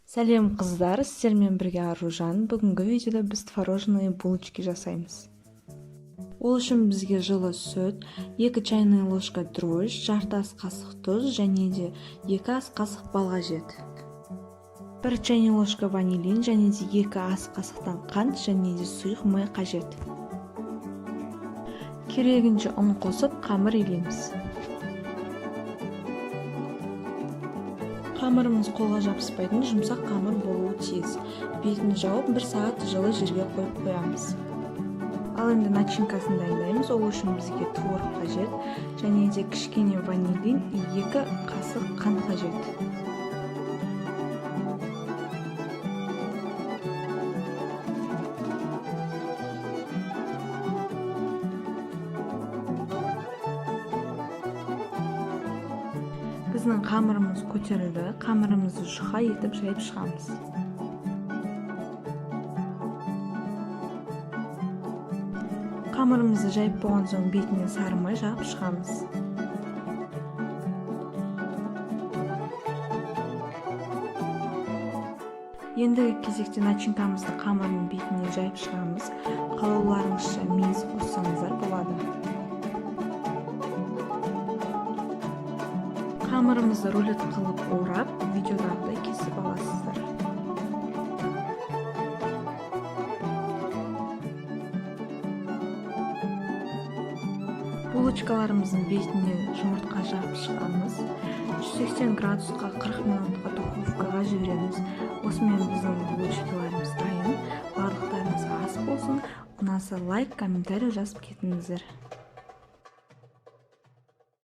Сәлем қыздар, сіздермен бірге Аружан. Бүгінгі видеода біз творожные булочки жасаймыз. Ол үшін бізге жылы сүт, 2 чайная ложка дрожь, жарты ас қасық тұз және де 2 ас қасық бал қажет. 1 чайная ложка ванилин және де 2 ас қасықтан қант және де сұйық май қажет. Керегінше ұн қосып қамыр илейміз. Қамырымыз қолға жабыспайтын жұмсақ қамыр болуы тиіс. Бетін жауып 1 сағат жылы жерге қойып қоямыз. Ал енді начинкасын дайындаймыз. Ол үшін бізге творог қажет және де кішкене ванилин, 2 қасық қант қажет. Біздің қамырымыз көтерілді, қамырымызды жұқа етіп жайып шығамыз. Қамырымызды жайып болған соң бетіне сары май жағып шығамыз. Ендігі кезекте начинкамызды қамырының бетіне жайып шығамыз. Қалауларыңызша мейіз қоссаңыздар болады. Қамырымызды рулет қылып орап, видеодағыдай кесіп аласыздар. Булочкаларымыздың бетіне жұмыртқа жағып шығамыз. 180 градусқа 40 минутқа духовкаға жібереміз. Осымен біздің булочкаларымыз дайын. Барлықтарыңыз ас болсын. Ұнаса лайк, комментарий жазып кетіңіздер.